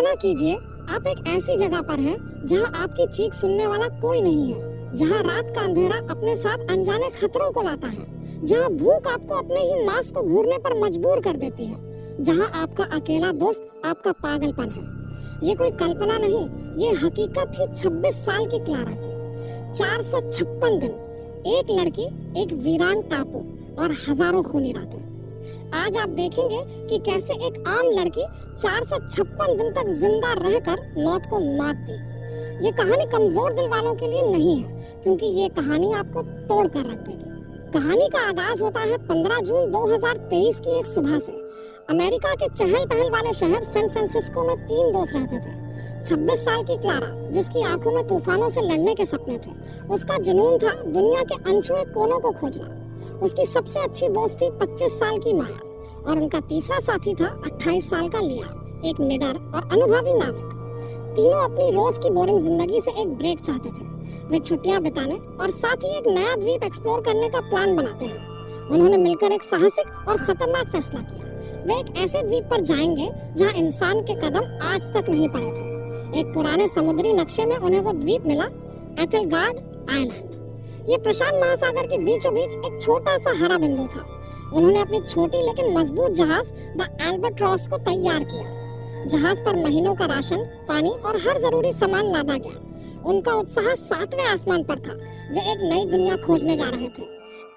कल्पना कीजिए आप एक ऐसी जगह पर हैं जहां आपकी चीख सुनने वाला कोई नहीं है, जहां रात का अंधेरा अपने साथ अनजाने खतरों को लाता है, जहां भूख आपको अपने ही मांस को घूरने पर मजबूर कर देती है, जहां आपका अकेला दोस्त आपका पागलपन है। ये कोई कल्पना नहीं, ये हकीकत थी 26 साल की क्लारा की। 456 दिन, एक लड़की, एक वीरान टापू और हजारों खूनी रातें। आज आप देखेंगे कि कैसे एक आम लड़की 456 दिन तक जिंदा रहकर मौत को मात दी। ये कहानी कमजोर दिल वालों के लिए नहीं है, क्योंकि ये कहानी आपको तोड़ कर रख देगी। कहानी का आगाज होता है 15 जून 2023 की एक सुबह से। अमेरिका के चहल पहल वाले शहर सैन फ्रांसिस्को में 3 दोस्त रहते थे। 26 साल की क्लारा, जिसकी आंखों में तूफानों से लड़ने के सपने थे, उसका जुनून था दुनिया के अनछुए कोनों को खोजना। उसकी सबसे अच्छी दोस्त थी 25 साल की माया, और उनका तीसरा साथी था 28 साल का लियाम, एक निडर और अनुभवी नाविक। तीनों अपनी रोज की बोरिंग जिंदगी से एक ब्रेक चाहते थे। वे छुट्टियां बिताने और साथ ही एक नया द्वीप एक्सप्लोर करने का प्लान बनाते हैं। उन्होंने मिलकर एक साहसिक और खतरनाक फैसला किया। वे एक ऐसे द्वीप पर जाएंगे जहां इंसान के कदम आज तक नहीं पड़े थे। एक पुराने समुद्री नक्शे में उन्हें वो द्वीप मिला, एथेलगार्ड आइलैंड। ये प्रशांत महासागर के बीचों बीच एक छोटा सा हरा बिंदु था। उन्होंने अपनी छोटी लेकिन मजबूत जहाज द एल्बाट्रॉस को तैयार किया। जहाज पर महीनों का राशन, पानी और हर जरूरी सामान लादा गया। उनका उत्साह 7वें आसमान पर था। वे एक नई दुनिया खोजने जा रहे थे।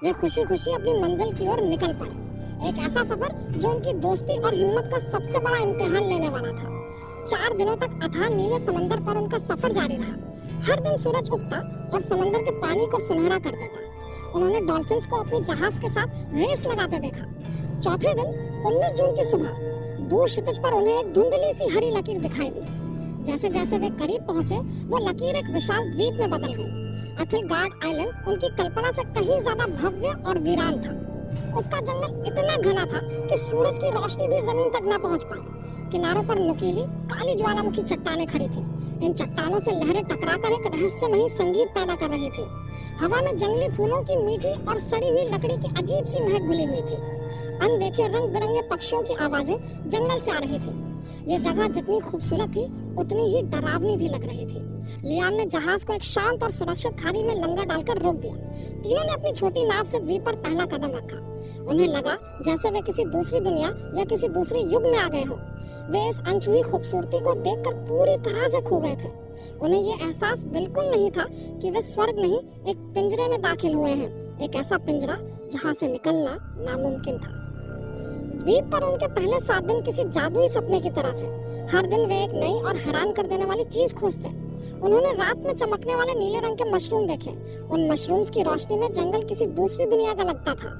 वे खुशी खुशी अपनी मंजिल की ओर निकल पड़े। एक ऐसा सफर जो उनकी दोस्ती और हिम्मत का सबसे बड़ा इम्तिहान लेने वाला था। 4 दिनों तक अथाह नीले समंदर पर उनका सफर जारी रहा। हर दिन सूरज उगता और समंदर के पानी को सुनहरा कर देता। उन्होंने डॉल्फिन्स को अपने जहाज के साथ रेस लगाते देखा। चौथे दिन 19 जून की सुबह दूर क्षितिज पर उन्हें एक धुंधली सी हरी लकीर दिखाई दी। जैसे जैसे वे करीब पहुंचे, वो लकीर एक विशाल द्वीप में बदल गई। एथेलगार्ड आइलैंड उनकी कल्पना से कहीं ज्यादा भव्य और वीरान था। उसका जंगल इतना घना था कि सूरज की रोशनी भी जमीन तक न पहुंच पाई। किनारों पर नुकीली काली ज्वालामुखी चट्टानें खड़ी थी। इन चट्टानों से लहरें टकराकर एक रहस्यमयी संगीत पैदा कर रही थी। हवा में जंगली फूलों की मीठी और सड़ी हुई लकड़ी की अजीब सी महक घुली हुई थी। अनदेखे रंग बिरंगे पक्षियों की आवाजें जंगल से आ रही थी। ये जगह जितनी खूबसूरत थी, उतनी ही डरावनी भी लग रही थी। लियाम ने जहाज को एक शांत और सुरक्षित खाड़ी में लंगर डालकर रोक दिया। तीनों ने अपनी छोटी नाव से द्वीप पर पहला कदम रखा। उन्हें लगा जैसे वे किसी दूसरी दुनिया या किसी दूसरे युग में आ गए हों। वे इस अनछुई खूबसूरती को देखकर पूरी तरह से खो गए थे। उन्हें ये एहसास बिल्कुल नहीं था कि वे स्वर्ग नहीं, एक पिंजरे में दाखिल हुए हैं। एक ऐसा पिंजरा जहां से निकलना नामुमकिन था। द्वीप पर उनके पहले 7 दिन किसी जादुई सपने की तरह थे। हर दिन वे एक नई और हैरान कर देने वाली चीज खोजते। उन्होंने रात में चमकने वाले नीले रंग के मशरूम देखे। उन मशरूम्स की रोशनी में जंगल किसी दूसरी दुनिया का लगता था।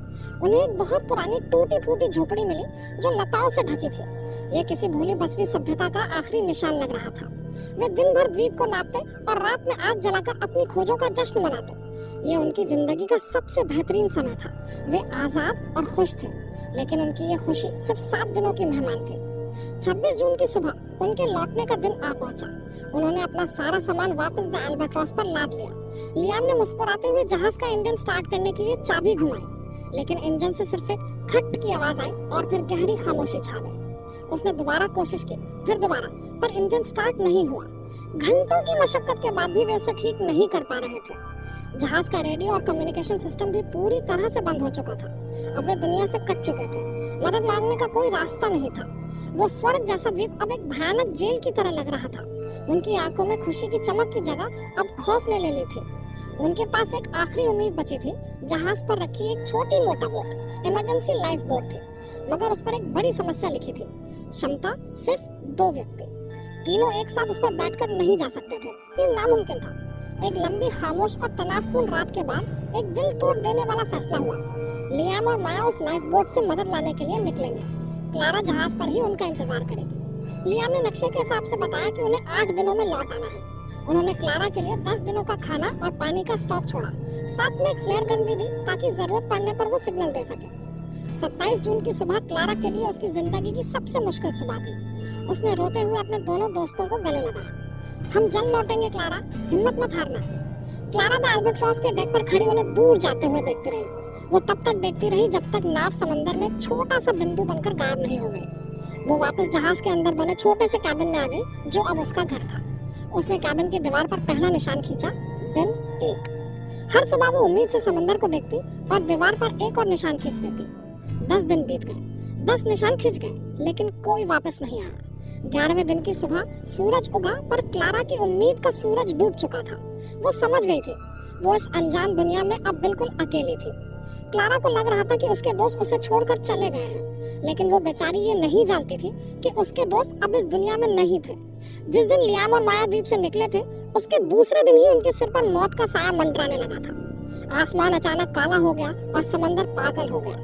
उन्हें एक बहुत पुरानी टूटी फूटी झोपड़ी मिली जो लताओं से ढकी थी। ये किसी भूली बसरी सभ्यता का आखिरी निशान लग रहा था। वे दिन भर द्वीप को नापते और रात में आग जलाकर अपनी खोजों का जश्न मनाते। ये उनकी जिंदगी का सबसे बेहतरीन समय था। वे आजाद और खुश थे, लेकिन उनकी ये खुशी सिर्फ 7 दिनों की मेहमान थी। 26 जून की सुबह उनके लौटने का दिन आ पहुंचा। उन्होंने अपना सारा सामान वापस द एल्बाट्रॉस पर लाद लिया। लियाम ने मुस्कुराते हुए जहाज का इंजन स्टार्ट करने के लिए चाबी घुमाई, लेकिन इंजन से सिर्फ एक खट की आवाज आई और फिर गहरी खामोशी छा गई। उसने दोबारा कोशिश की, फिर दोबारा, पर इंजन स्टार्ट नहीं हुआ। घंटों की मशक्कत के बाद भी वे उसे ठीक नहीं कर पा रहे थे। जहाज का रेडियो और कम्युनिकेशन सिस्टम भी पूरी तरह से बंद हो चुका था। अब वे दुनिया से कट चुके थे। मदद मांगने का कोई रास्ता नहीं था। वो स्वर्ग जैसा द्वीप अब एक भयानक जेल की तरह लग रहा था। उनकी आंखों में खुशी की चमक की जगह अब खौफ ने ले ली थी। उनके पास एक आखिरी उम्मीद बची थी। जहाज पर रखी एक छोटी मोटा बोट, इमरजेंसी लाइफ बोट थी, मगर उस पर एक बड़ी समस्या लिखी थी। क्षमता सिर्फ 2 व्यक्ति। तीनों एक साथ उस पर बैठकर नहीं जा सकते थे। ये नामुमकिन था। एक लंबी खामोश और तनावपूर्ण रात के बाद एक दिल तोड़ देने वाला फैसला हुआ। लियाम और माया उस लाइफ बोट से मदद लाने के लिए निकलेंगे। क्लारा जहाज पर ही उनका इंतजार करेगी। लियाम ने नक्शे के हिसाब से बताया कि उन्हें 8 दिनों में लौट आना है। उन्होंने क्लारा के लिए 10 दिनों का खाना और पानी का स्टॉक छोड़ा। साथ में एक फ्लेयर गन भी दी ताकि जरूरत पड़ने पर वो सिग्नल दे सके। 27 जून की सुबह क्लारा के लिए उसकी जिंदगी की सबसे मुश्किल सुबह थी। उसने रोते हुए अपने दोनों दोस्तों को गले लगाया। हम जल्द लौटेंगे क्लारा, हिम्मत मत हारना। क्लारा द एल्बाट्रॉस के डेक पर खड़ी उन्हें दूर जाते हुए देखती रही। वो तब तक देखती रही जब तक नाव समंदर में एक छोटा सा बिंदु बनकर गायब नहीं हो गई। वो वापस जहाज के अंदर बने छोटे से कैबिन में आ गई जो अब उसका घर था। उसने कैबिन की दीवार पर पहला निशान खींचा, दिन 1। हर सुबह वो उम्मीद से समंदर को देखती और दीवार पर एक और निशान खींच देती। 10 दिन बीत गए, 10 निशान खींच गए, लेकिन कोई वापस नहीं आया। 11वें दिन की सुबह सूरज उगा, पर क्लारा की उम्मीद का सूरज डूब चुका था। वो समझ गई थी वो इस अनजान दुनिया में अब बिल्कुल अकेली थी। क्लारा को लग रहा था कि उसके दोस्त उसे छोड़कर चले गए हैं, लेकिन वो बेचारी ये नहीं जानती थी कि उसके दोस्त अब इस दुनिया में नहीं थे। जिस दिन लियाम और माया द्वीप से निकले थे, उसके दूसरे दिन ही उनके सिर पर मौत का साया मंडराने लगा था। आसमान अचानक काला हो गया और समंदर पागल हो गया।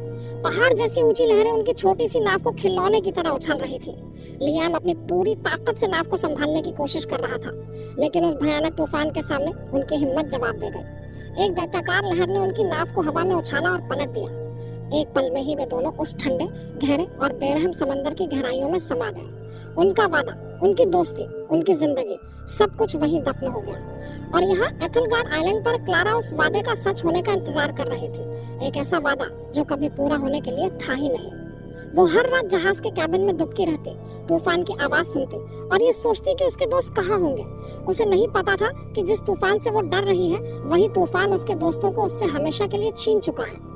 पहाड़ जैसी ऊंची लहरें उनकी छोटी सी नाव को खिलौने की तरह उछल रही थी। लियाम अपनी पूरी ताकत से नाव को संभालने की कोशिश कर रहा था, लेकिन उस भयानक तूफान के सामने उनकी हिम्मत जवाब दे गई। एक दैत्याकार लहर ने उनकी नाव को हवा में उछाला और पलट दिया। एक पल में ही वे दोनों उस ठंडे, गहरे और बेरहम समंदर की गहराइयों में समा गए। उनका वादा, उनकी दोस्ती, उनकी जिंदगी, सब कुछ वहीं दफन हो गया। और यहाँ एथलगार्ड आइलैंड पर क्लारा उस वादे का सच होने का इंतजार कर रही थी। एक ऐसा वादा जो कभी पूरा होने के लिए था ही नहीं। वो हर रात जहाज के कैबिन में दुबकी रहती, तूफान की आवाज सुनती और ये सोचती कि उसके दोस्त कहाँ होंगे। उसे नहीं पता था कि जिस तूफान से वो डर रही है, वही तूफान उसके दोस्तों को उससे हमेशा के लिए छीन चुका है।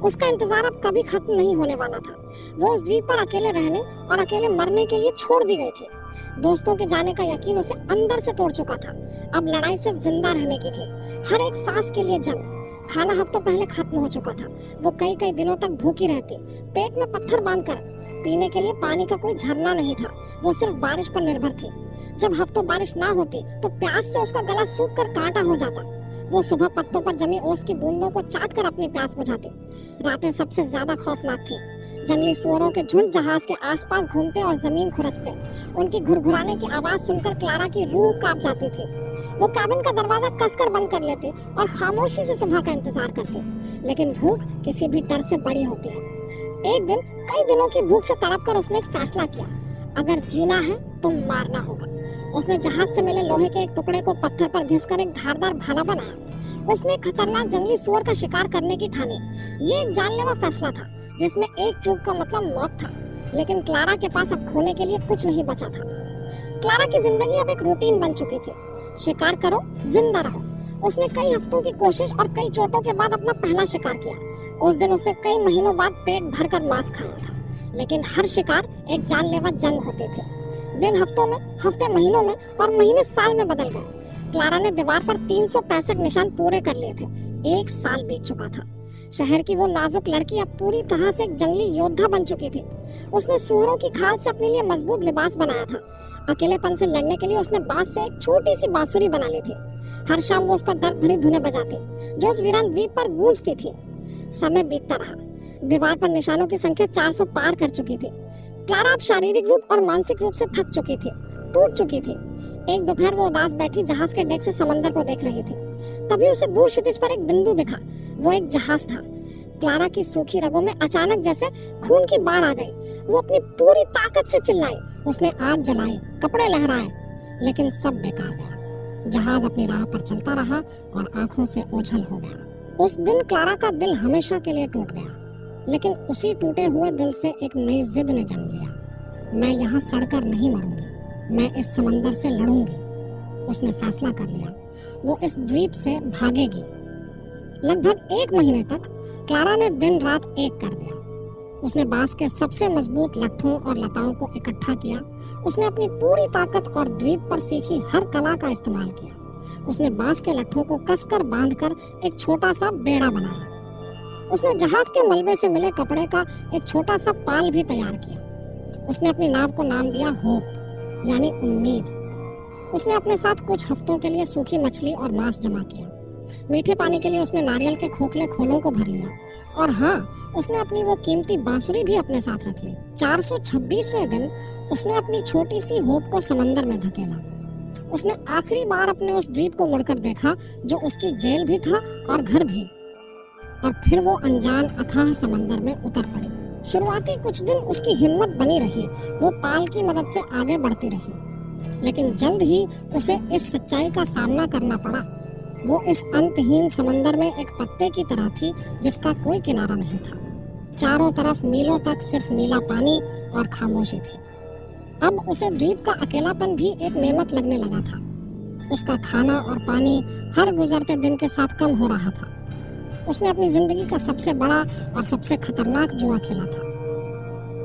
उसका इंतजार अब कभी खत्म नहीं होने वाला था। वो उस द्वीप पर अकेले रहने और अकेले मरने के लिए छोड़ दी गई थी। दोस्तों के जाने का यकीन उसे अंदर से तोड़ चुका था। अब लड़ाई सिर्फ जिंदा रहने की थी, हर एक सांस के लिए जंग। खाना हफ्तों पहले खत्म हो चुका था। वो कई कई दिनों तक भूखी रहती, पेट में पत्थर बांधकर। पीने के लिए पानी का कोई झरना नहीं था, वो सिर्फ बारिश पर निर्भर थी। जब हफ्तों बारिश ना होती तो प्यास से उसका गला सूख कर कांटा हो जाता। वो सुबह पत्तों पर जमी ओस की बूंदों को चाटकर अपनी प्यास बुझाती। रातें सबसे ज्यादा खौफनाक थी। जंगली सुअरों के झुंड जहाज के आसपास घूमते और जमीन खुरचते। उनकी घुरघुराने की आवाज सुनकर क्लारा की रूह कांप जाती थी। वो कैबिन का दरवाजा कसकर बंद कर लेती और खामोशी से सुबह का इंतजार करती। लेकिन भूख किसी भी डर से बड़ी होती है। एक दिन कई दिनों की भूख से तड़पकर उसने एक फैसला किया, अगर जीना है तो मारना होगा। उसने जहाज से मिले लोहे के एक टुकड़े को पत्थर पर घिसकर एक धारदार भाला बनाया। उसने एक खतरनाक जंगली सुअर का शिकार करने की ठानी। ये एक जानलेवा फैसला था जिसमें एक चूक का मतलब मौत था, लेकिन क्लारा के पास अब खोने के लिए कुछ नहीं बचा था। क्लारा की जिंदगी अब एक रूटीन बन चुकी थी, शिकार करो, जिंदा रहो। उसने कई हफ्तों की कोशिश और कई चोटों के बाद अपना पहला शिकार किया। उस दिन उसने कई महीनों बाद पेट भरकर मांस खाया था, लेकिन हर शिकार एक जानलेवा जंग होती थी। दिन हफ्तों में, हफ्ते महीनों में और महीने साल में बदल गए। क्लारा ने दीवार पर 365 निशान पूरे कर लिए थे। 1 साल बीत चुका था। शहर की वो नाजुक लड़की अब पूरी तरह से एक जंगली योद्धा बन चुकी थी। उसने सूअरों की खाल से अपने लिए मजबूत लिबास बनाया था। अकेलेपन से लड़ने के लिए उसने बांस से एक छोटी सी बांसुरी बना ली थी। हर शाम वो उस पर दर्द भरी धुनें बजाती जो उस वीरान द्वीप पर गूंजती थी। समय बीतता रहा। दीवार पर निशानों की संख्या 400 पार कर चुकी थी। क्लारा अब शारीरिक रूप और मानसिक रूप से थक चुकी थी, टूट चुकी थी। एक दोपहर वो उदास बैठी जहाज के डेक से समंदर को देख रही थी। तभी उसे दूर क्षितिज पर एक बिंदु दिखा। वो एक जहाज था। क्लारा की सूखी रगों में अचानक जैसे खून की बाढ़ आ गई। वो अपनी पूरी ताकत से चिल्लाई। उसने आग जलाई, कपड़े लहराए, लेकिन सब बेकार गया। जहाज अपनी राह पर चलता रहा और आंखों से ओझल हो गया। उस दिन क्लारा का दिल हमेशा के लिए टूट गया, लेकिन उसी टूटे हुए दिल से एक नई जिद ने जन्म लिया। मैं यहाँ सड़कर नहीं मरूंगी, मैं इस समंदर से लड़ूंगी। उसने फैसला कर लिया, वो इस द्वीप से भागेगी। लगभग 1 महीने तक क्लारा ने दिन रात एक कर दिया। उसने बांस के सबसे मजबूत लट्ठों और लताओं को इकट्ठा किया। उसने अपनी पूरी ताकत और द्वीप पर सीखी हर कला का इस्तेमाल किया। उसने बांस के लट्ठों को कसकर बांधकर एक छोटा सा बेड़ा बनाया। उसने जहाज के मलबे से मिले कपड़े का एक छोटा सा पाल भी तैयार किया। उसने अपनी नाव को नाम दिया होप, यानी उम्मीद। उसने अपने साथ कुछ हफ्तों के लिए सूखी मछली और मांस जमा किया। मीठे पानी के लिए उसने नारियल के खोखले खोलों को भर लिया। और हाँ, उसने अपनी वो कीमती बांसुरी भी अपने साथ रख ली। 426वें दिन उसने अपनी छोटी सी होप को समंदर में धकेला। उसने आखिरी बार अपने उस द्वीप को मुड़कर देखा जो उसकी जेल भी था और घर भी। और फिर वो अनजान अथाह समंदर में उतर पड़ी। शुरुआती कुछ दिन उसकी हिम्मत बनी रही। वो पाल की मदद से आगे बढ़ती रही, लेकिन जल्द ही उसे इस सच्चाई का सामना करना पड़ा। वो इस अंतहीन समंदर में एक पत्ते की तरह थी जिसका कोई किनारा नहीं था। चारों तरफ मीलों तक सिर्फ नीला पानी और खामोशी थी। अब उसे द्वीप का अकेलापन भी एक नेमत लगने लगा था। उसका खाना और पानी हर गुजरते दिन के साथ कम हो रहा था। उसने अपनी जिंदगी का सबसे बड़ा और सबसे खतरनाक जुआ खेला था।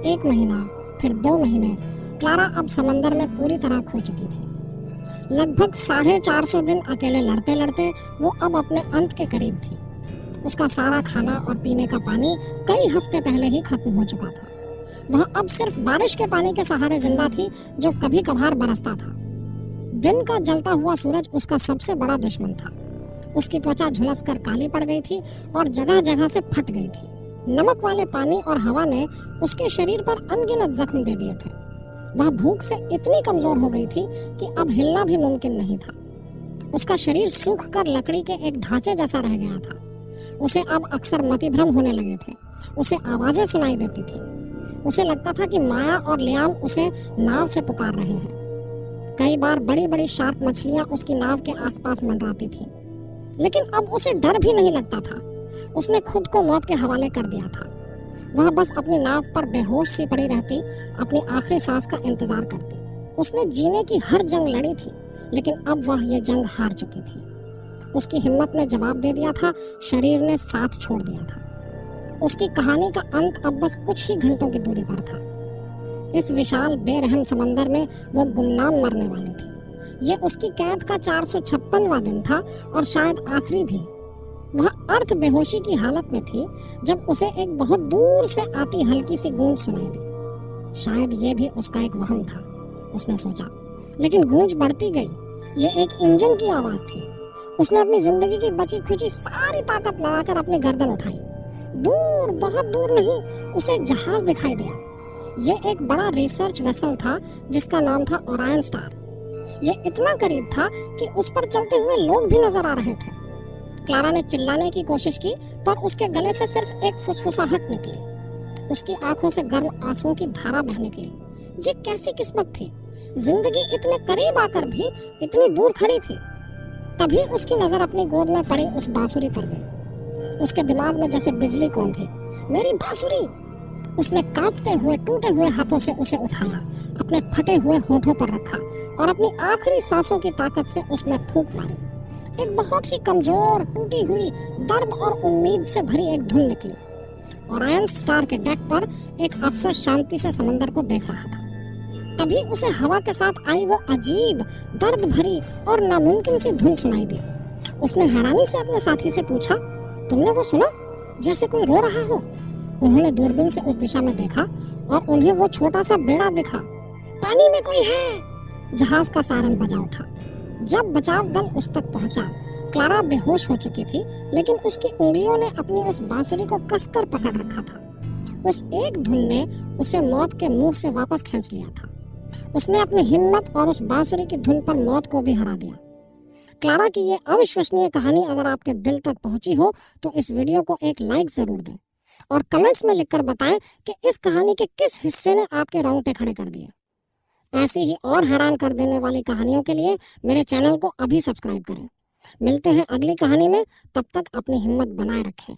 1 महीना, फिर 2 महीने, क्लारा अब समंदर में पूरी तरह खो चुकी थी। लगभग 450 दिन अकेले लड़ते लड़ते वो अब अपने अंत के करीब थी। उसका सारा खाना और पीने का पानी कई हफ्ते पहले ही खत्म हो चुका था। वह अब सिर्फ बारिश के पानी के सहारे जिंदा थी, जो कभी कभार बरसता था। दिन का जलता हुआ सूरज उसका सबसे बड़ा दुश्मन था। उसकी त्वचा झुलसकर काली पड़ गई थी और जगह जगह से फट गई थी। नमक वाले पानी और हवा ने उसके शरीर पर अनगिनत जख्म दे दिए थे। वह भूख से इतनी कमजोर हो गई थी कि अब हिलना भी मुमकिन नहीं था। उसका शरीर सूख कर लकड़ी के एक ढांचे जैसा रह गया था। उसे अब अक्सर मतिभ्रम होने लगे थे। उसे आवाजें सुनाई देती थी। उसे लगता था कि माया और लियाम उसे नाव से पुकार रहे हैं। कई बार बड़ी बड़ी शार्क मछलियां उसकी नाव के आसपास मंडराती थीं। लेकिन अब उसे डर भी नहीं लगता था। उसने खुद को मौत के हवाले कर दिया था। वह बस अपनी नाव पर बेहोश सी पड़ी रहती, अपनी आखिरी सांस का इंतजार करती। उसने जीने की हर जंग लड़ी थी, लेकिन अब वह ये जंग हार चुकी थी। उसकी हिम्मत ने जवाब दे दिया था, शरीर ने साथ छोड़ दिया था। उसकी कहानी का अंत अब बस कुछ ही घंटों की दूरी पर था। इस विशाल बेरहम समंदर में वो गुमनाम मरने वाली थी। ये उसकी कैद का 456वां दिन था और शायद आखिरी भी। वह अर्ध बेहोशी की हालत में थी जब उसे एक बहुत दूर से आती हल्की सी गूंज सुनाई दी। शायद ये भी उसका एक वहम था, उसने सोचा। लेकिन गूंज बढ़ती गई। ये एक इंजन की आवाज थी। उसने अपनी जिंदगी की बची खुची सारी ताकत लगाकर अपनी गर्दन उठाई। दूर, बहुत दूर नहीं, उसे एक जहाज दिखाई दिया। ये एक बड़ा रिसर्च वेसल था जिसका नाम था ओरायन स्टार। ये इतना करीब था कि उस पर चलते हुए लोग भी नजर आ रहे थे। क्लारा ने चिल्लाने की कोशिश की, पर उसके गले से सिर्फ एक फुसफुसाहट निकली। उसकी आंखों से गर्म आंसुओं की धारा बह निकली। ये कैसी किस्मत थी, जिंदगी इतने करीब आकर भी इतनी दूर खड़ी थी। तभी उसकी नजर अपनी गोद में पड़ी उस बांसुरी पर गई। उसके दिमाग में जैसे बिजली कौन थी। मेरी बांसुरी! उसने कांपते हुए टूटे हुए हाथों से उसे उठाया, अपने फटे हुए होठों पर रखा और अपनी आखिरी सांसों की ताकत से उसमें फूंक मारी। एक बहुत ही कमजोर, टूटी हुई, दर्द और उम्मीद से भरी एक धुन निकली। ओरायन स्टार के डेक पर एक अफसर शांति से समंदर को देख रहा था। तभी उसे हवा के साथ आई वो अजीब, दर्द भरी और नामुमकिन सी धुन सुनाई दी। उसने हैरानी से अपने साथी से पूछा, तुमने वो सुना, जैसे कोई रो रहा हो? उन्होंने दूरबीन से उस दिशा में देखा और उन्हें वो छोटा सा बेड़ा दिखा। पानी में कोई है! जहाज का सायरन बजा उठा। जब बचाव दल उस तक पहुंचा, क्लारा बेहोश हो चुकी थी, लेकिन उसकी उंगलियों ने अपनी उस बांसुरी को कसकर पकड़ रखा था। उस एक धुन ने उसे मौत के मुंह से वापस खींच लिया था। उसने अपनी हिम्मत और उस बांसुरी की धुन पर मौत को भी हरा दिया। क्लारा की ये अविश्वसनीय कहानी अगर आपके दिल तक पहुंची हो तो इस वीडियो को एक लाइक जरूर दें और कमेंट्स में लिखकर बताएं कि इस कहानी के किस हिस्से ने आपके रोंगटे खड़े कर दिए। ऐसी ही और हैरान कर देने वाली कहानियों के लिए मेरे चैनल को अभी सब्सक्राइब करें। मिलते हैं अगली कहानी में, तब तक अपनी हिम्मत बनाए रखें।